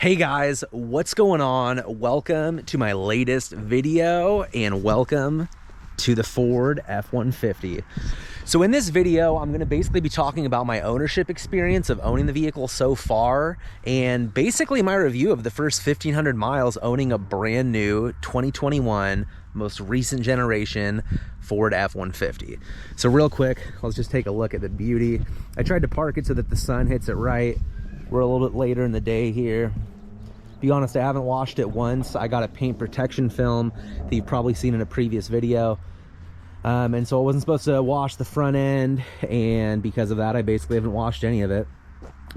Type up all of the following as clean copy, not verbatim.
Hey guys, what's going on? Welcome to my latest video and welcome to the Ford F-150. So in this video, I'm gonna basically be talking about my ownership experience of owning the vehicle so far and basically my review of the first 1,500 miles owning a brand new 2021, most recent generation Ford F-150. So real quick, let's just take a look at the beauty. I tried to park it so that the sun hits it right. We're a little bit later in the day here. To be honest, I haven't washed it once. I got a paint protection film that you've probably seen in a previous video. And so I wasn't supposed to wash the front end, and because of that, I basically haven't washed any of it.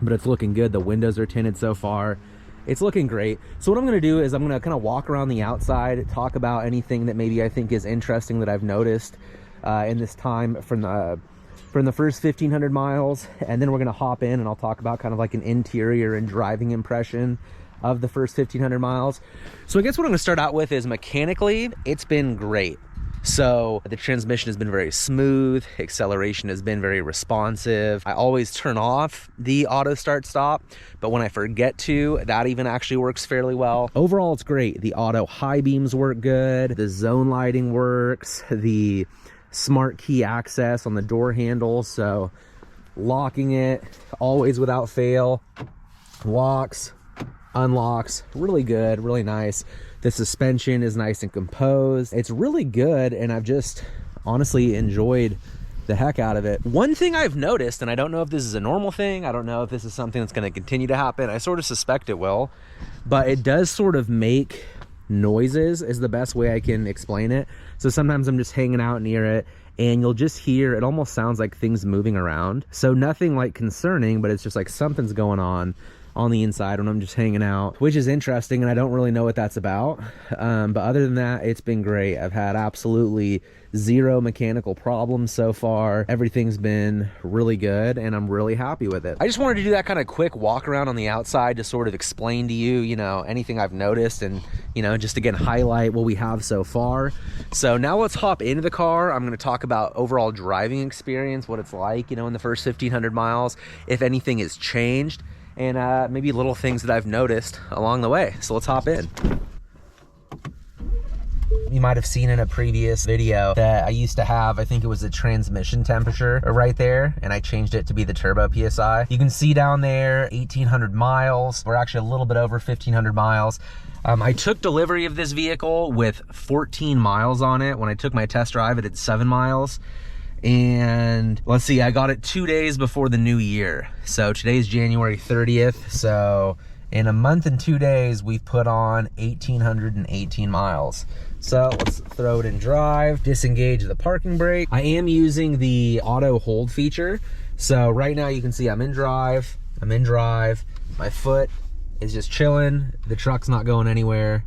But it's looking good. The windows are tinted so far. It's looking great. So what I'm gonna do is I'm gonna kind of walk around the outside, talk about anything that maybe I think is interesting that I've noticed in this time from the first 1,500 miles, and then we're gonna hop in and I'll talk about kind of like an interior and driving impression of the first 1,500 miles. So I guess what I'm gonna start out with is mechanically, it's been great. So the transmission has been very smooth, acceleration has been very responsive. I always turn off the auto start stop, but when I forget to, that even actually works fairly well. Overall, it's great. The auto high beams work good, the zone lighting works, the smart key access on the door handles, so locking it always without fail, locks, unlocks, really good, really nice. The suspension is nice and composed. It's really good, and I've just honestly enjoyed the heck out of it. One thing I've noticed, and I don't know if this is a normal thing, I don't know if this is something that's going to continue to happen, I sort of suspect it will, but it does sort of make noises is the best way I can explain it. So sometimes I'm just hanging out near it and you'll just hear, it almost sounds like things moving around. So nothing like concerning, but it's just like something's going on the inside when I'm just hanging out, which is interesting, and I don't really know what that's about. But other than that, it's been great. I've had absolutely zero mechanical problems so far. Everything's been really good, and I'm really happy with it. I just wanted to do that kind of quick walk around on the outside to sort of explain to you, you know, anything I've noticed, and, you know, just again, highlight what we have so far. So now let's hop into the car. I'm going to talk about overall driving experience, what it's like, you know, in the first 1,500 miles, if anything has changed, and maybe little things that I've noticed along the way. So let's hop in. You might have seen in a previous video that I used to have, I think it was the transmission temperature right there, and I changed it to be the turbo PSI. You can see down there, 1,800 miles. We're actually a little bit over 1,500 miles. I took delivery of this vehicle with 14 miles on it. When I took my test drive, it had 7 miles. And let's see, I got it 2 days before the new year. So today's January 30th. So in a month and 2 days, we've put on 1,818 miles. So let's throw it in drive, disengage the parking brake. I am using the auto hold feature. So right now you can see I'm in drive. My foot is just chilling. The truck's not going anywhere.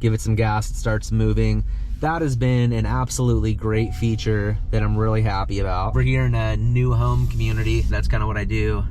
Give it some gas, it starts moving. That has been an absolutely great feature that I'm really happy about. We're here in a new home community. That's kind of what I do.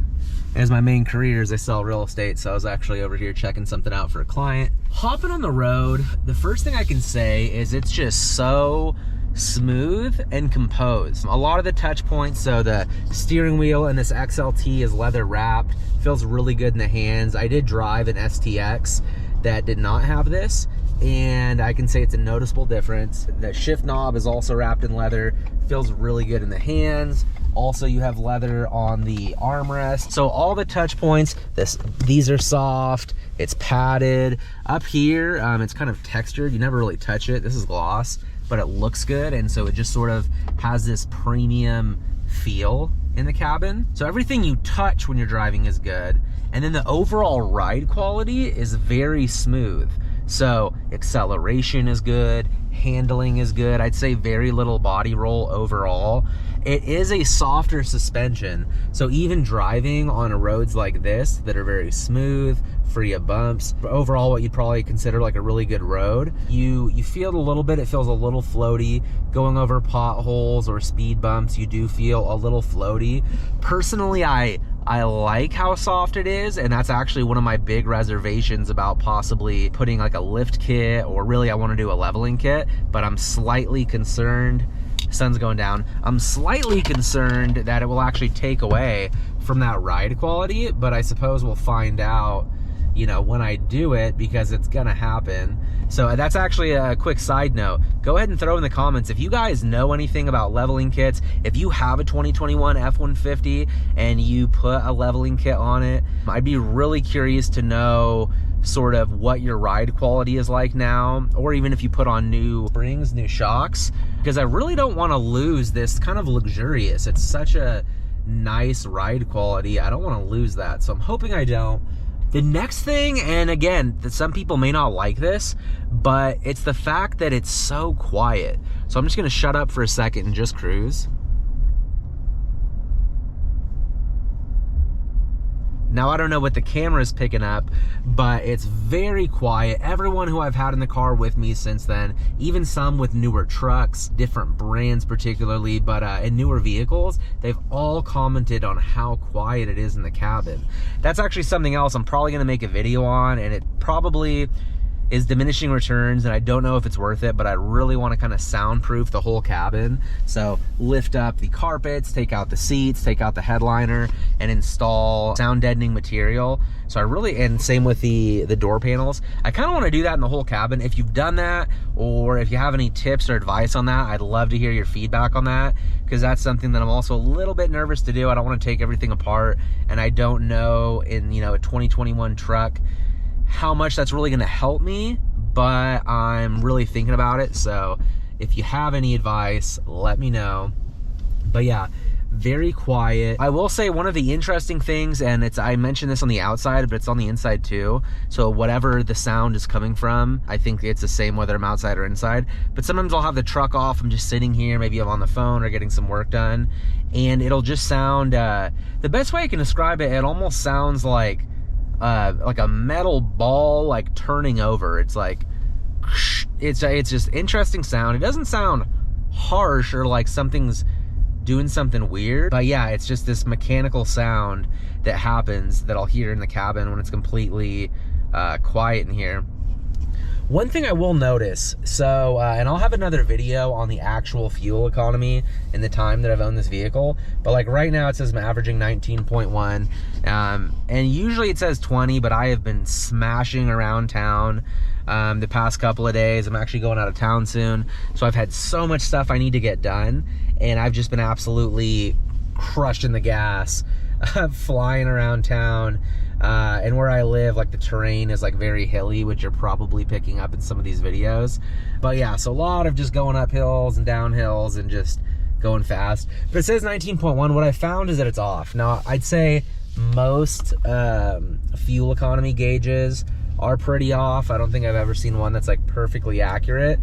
As my main career is I sell real estate, so I was actually over here checking something out for a client. Hopping on the road, the first thing I can say is it's just so smooth and composed. A lot of the touch points, so the steering wheel in this XLT is leather wrapped, feels really good in the hands. I did drive an STX that did not have this, and I can say it's a noticeable difference. The shift knob is also wrapped in leather, feels really good in the hands. Also, you have leather on the armrest. So all the touch points, these are soft, it's padded. Up here, it's kind of textured. You never really touch it. This is gloss, but it looks good, and so it just sort of has this premium feel in the cabin. So everything you touch when you're driving is good. And then the overall ride quality is very smooth. So acceleration is good, handling is good. I'd say very little body roll overall. It is a softer suspension. So even driving on roads like this that are very smooth, free of bumps, overall what you'd probably consider like a really good road, you feel it a little bit, it feels a little floaty. Going over potholes or speed bumps, you do feel a little floaty. Personally, I like how soft it is, and that's actually one of my big reservations about possibly putting like a lift kit, or really I want to do a leveling kit, but I'm slightly concerned, sun's going down, I'm slightly concerned that it will actually take away from that ride quality, but I suppose we'll find out you know, when I do it, because it's gonna happen. So that's actually a quick side note. Go ahead and throw in the comments if you guys know anything about leveling kits. If you have a 2021 F-150 and you put a leveling kit on it, I'd be really curious to know sort of what your ride quality is like now, or even if you put on new springs, new shocks, because I really don't want to lose this kind of luxurious. It's such a nice ride quality. I don't want to lose that, so I'm hoping I don't. The next thing, and again, that some people may not like this, but it's the fact that it's so quiet. So I'm just gonna shut up for a second and just cruise. Now, I don't know what the camera's picking up, but it's very quiet. Everyone who I've had in the car with me since then, even some with newer trucks, different brands particularly, but in newer vehicles, they've all commented on how quiet it is in the cabin. That's actually something else I'm probably gonna make a video on, and it probably is diminishing returns, and I don't know if it's worth it, but I really want to kind of soundproof the whole cabin. So lift up the carpets, take out the seats, take out the headliner, and install sound deadening material. So I really, and same with the door panels. I kind of want to do that in the whole cabin. If you've done that, or if you have any tips or advice on that, I'd love to hear your feedback on that, because that's something that I'm also a little bit nervous to do. I don't want to take everything apart, and I don't know in, you know, a 2021 truck how much that's really gonna help me, but I'm really thinking about it. So if you have any advice, let me know. But yeah, very quiet. I will say one of the interesting things, and I mentioned this on the outside, but it's on the inside too. So whatever the sound is coming from, I think it's the same whether I'm outside or inside. But sometimes I'll have the truck off, I'm just sitting here, maybe I'm on the phone or getting some work done, and it'll just sound, the best way I can describe it, it almost sounds like a metal ball like turning over. It's like, it's just interesting sound. It doesn't sound harsh or like something's doing something weird, but yeah, it's just this mechanical sound that happens that I'll hear in the cabin when it's completely quiet in here. One thing I will notice, so, and I'll have another video on the actual fuel economy in the time that I've owned this vehicle, but like right now it says I'm averaging 19.1, and usually it says 20, but I have been smashing around town the past couple of days. I'm actually going out of town soon, so I've had so much stuff I need to get done, and I've just been absolutely crushing the gas, flying around town. And where I live, like the terrain is like very hilly, which you're probably picking up in some of these videos. But yeah, so a lot of just going up hills and down hills and just going fast. But it says 19.1. What I found is that it's off. Now, I'd say most fuel economy gauges are pretty off. I don't think I've ever seen one that's like perfectly accurate,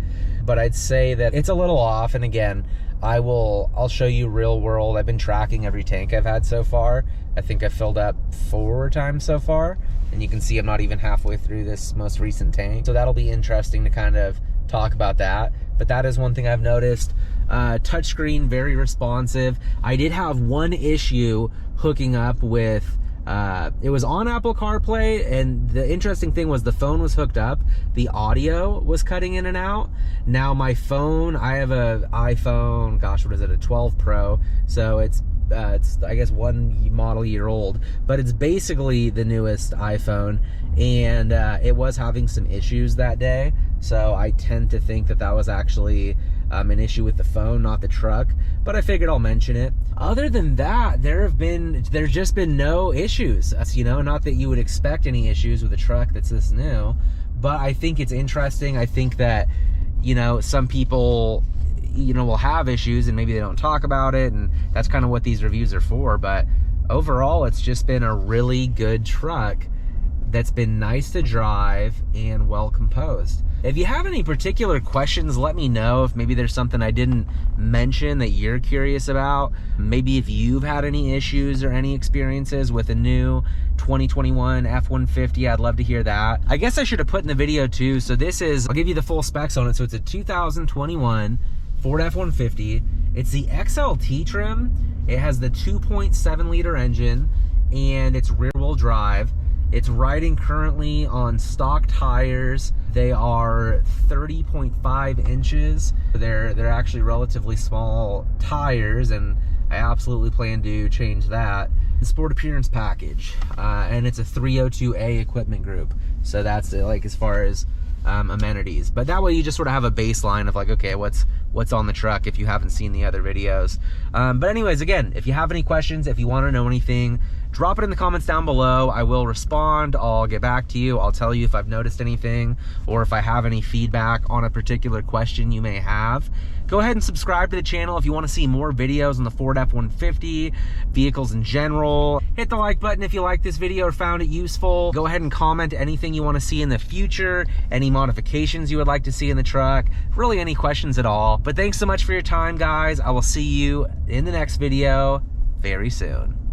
but I'd say that it's a little off. And again, I'll show you real world. I've been tracking every tank I've had so far. I think I filled up 4 times so far, and you can see I'm not even halfway through this most recent tank. So that'll be interesting to kind of talk about that. But that is one thing I've noticed. Touchscreen, very responsive. I did have one issue hooking up with, it was on Apple CarPlay, and the interesting thing was the phone was hooked up, the audio was cutting in and out. Now my phone, I have a iPhone, gosh, what is it, a 12 Pro, so it's I guess 1 model year old, but it's basically the newest iPhone, and it was having some issues that day, so I tend to think that that was actually an issue with the phone, not the truck, but I figured I'll mention it. Other than that, there's just been no issues. You know, not that you would expect any issues with a truck that's this new, but I think it's interesting. I think that, you know, some people, you know, will have issues and maybe they don't talk about it, and that's kind of what these reviews are for. But overall, it's just been a really good truck that's been nice to drive and well composed. If you have any particular questions, let me know. If maybe there's something I didn't mention that you're curious about, maybe if you've had any issues or any experiences with a new 2021 F-150, I'd love to hear that. I guess I should have put in the video too. So this is, I'll give you the full specs on it. So it's a 2021 Ford F-150. It's the XLT trim. It has the 2.7 liter engine, and it's rear wheel drive. It's riding currently on stock tires. They are 30.5 inches. They're actually relatively small tires, and I absolutely plan to change that. the Sport Appearance Package, and it's a 302A equipment group. So that's like as far as amenities. But that way you just sort of have a baseline of like, okay, what's on the truck if you haven't seen the other videos. But anyways, again, if you have any questions, if you want to know anything, drop it in the comments down below. I will respond. I'll get back to you. I'll tell you if I've noticed anything or if I have any feedback on a particular question you may have. Go ahead and subscribe to the channel if you want to see more videos on the Ford F-150, vehicles in general. Hit the like button if you like this video or found it useful. Go ahead and comment anything you want to see in the future, any modifications you would like to see in the truck, really any questions at all. But thanks so much for your time, guys. I will see you in the next video very soon.